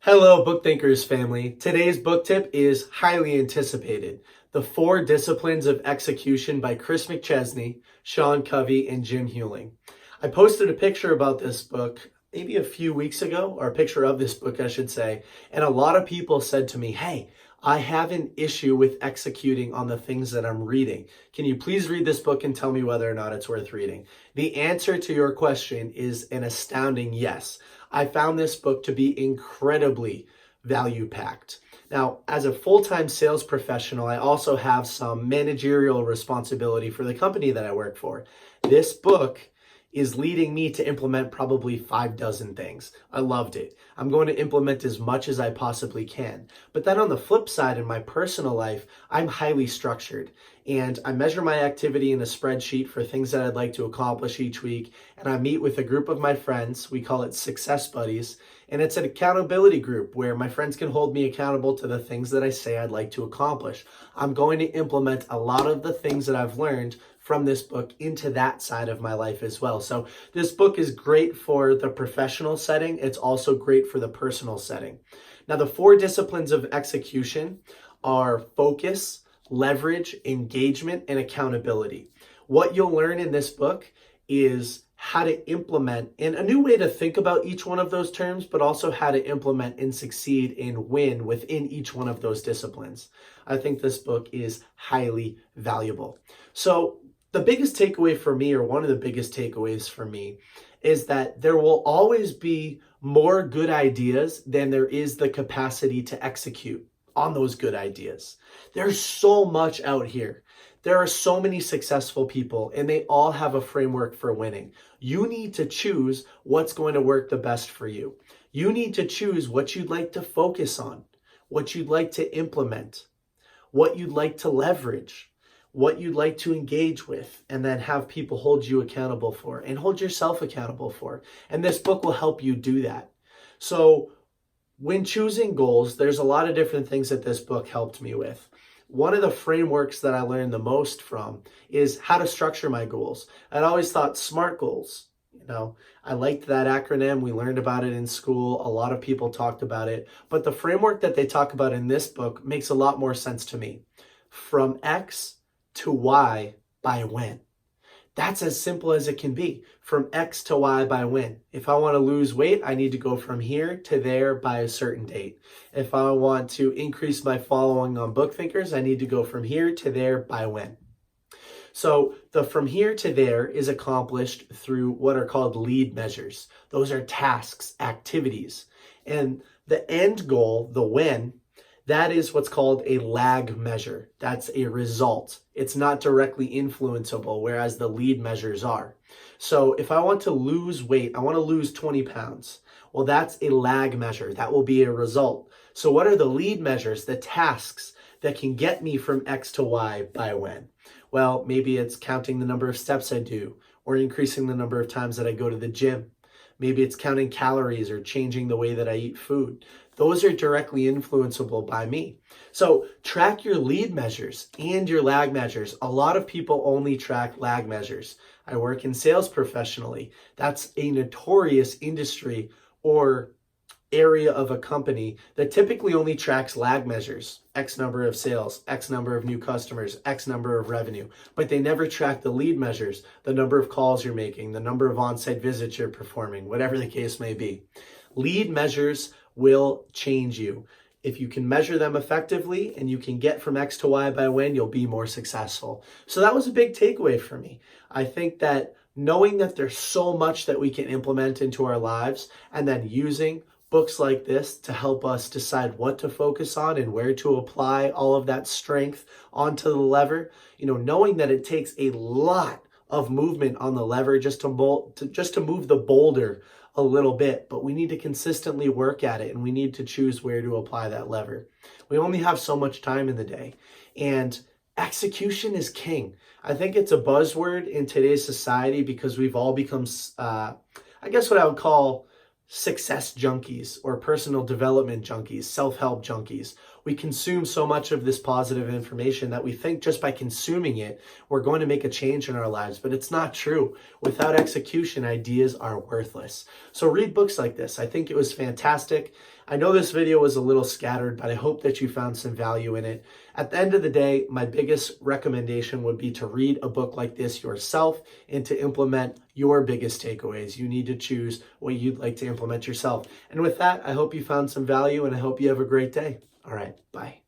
Hello, BookThinkers family. Today's book tip is highly anticipated. The Four Disciplines of Execution by Chris McChesney, Sean Covey, and Jim Hewling. I posted a picture about this book maybe a few weeks ago, or a picture of this book, I should say, and a lot of people said to me, hey, I have an issue with executing on the things that I'm reading. Can you please read this book and tell me whether or not it's worth reading? The answer to your question is an astounding yes. I found this book to be incredibly value-packed. Now, as a full-time sales professional, I also have some managerial responsibility for the company that I work for. This book is leading me to implement probably 6 things. I loved it. I'm going to implement as much as I possibly can. But then on the flip side, in my personal life, I'm highly structured. And I measure my activity in a spreadsheet for things that I'd like to accomplish each week. And I meet with a group of my friends. We call it Success Buddies. And it's an accountability group where my friends can hold me accountable to the things that I say I'd like to accomplish. I'm going to implement a lot of the things that I've learned from this book into that side of my life as well. So this book is great for the professional setting. It's also great for the personal setting. Now, the 4 disciplines of execution are focus, leverage, engagement, and accountability. What you'll learn in this book is how to implement and a new way to think about each one of those terms, but also how to implement and succeed and win within each one of those disciplines. I think this book is highly valuable. So the biggest takeaway for me, or one of the biggest takeaways for me, is that there will always be more good ideas than there is the capacity to execute on those good ideas. There's so much out here. There are so many successful people, and they all have a framework for winning. You need to choose what's going to work the best for you. You need to choose what you'd like to focus on, what you'd like to implement, what you'd like to leverage, what you'd like to engage with, and then have people hold you accountable for and hold yourself accountable for. And this book will help you do that. So when choosing goals, there's a lot of different things that this book helped me with. One of the frameworks that I learned the most from is how to structure my goals. I'd always thought SMART goals. I liked that acronym. We learned about it in school. A lot of people talked about it. But the framework that they talk about in this book makes a lot more sense to me. From X to Y by when. That's as simple as it can be. From X to Y by when. If I want to lose weight, I need to go from here to there by a certain date. If I want to increase my following on BookThinkers, I need to go from here to there by when. So the from here to there is accomplished through what are called lead measures. Those are tasks, activities. And the end goal, the when, that is what's called a lag measure. That's a result. It's not directly influenceable, whereas the lead measures are. So if I want to lose weight, I want to lose 20 pounds. Well, that's a lag measure. That will be a result. So what are the lead measures, the tasks that can get me from X to Y by when? Well, maybe it's counting the number of steps I do, or increasing the number of times that I go to the gym. Maybe it's counting calories or changing the way that I eat food. Those are directly influenceable by me. So track your lead measures and your lag measures. A lot of people only track lag measures. I work in sales professionally. That's a notorious industry or area of a company that typically only tracks lag measures. X number of sales, X number of new customers, X number of revenue. But they never track the lead measures, the number of calls you're making, the number of on-site visits you're performing, whatever the case may be. Lead measures will change you. If you can measure them effectively and you can get from X to Y by when, you'll be more successful. So that was a big takeaway for me. I think that knowing that there's so much that we can implement into our lives, and then using books like this to help us decide what to focus on and where to apply all of that strength onto the lever, knowing that it takes a lot of movement on the lever just to move the boulder a little bit, but we need to consistently work at it, and we need to choose where to apply that lever. We only have so much time in the day, and execution is king. I think it's a buzzword in today's society because we've all become, I guess what I would call success junkies or personal development junkies, self-help junkies. We consume so much of this positive information that we think just by consuming it, we're going to make a change in our lives, but it's not true. Without execution, ideas are worthless. So read books like this. I think it was fantastic. I know this video was a little scattered, but I hope that you found some value in it. At the end of the day, my biggest recommendation would be to read a book like this yourself and to implement your biggest takeaways. You need to choose what you'd like to implement yourself. And with that, I hope you found some value and I hope you have a great day. All right, bye.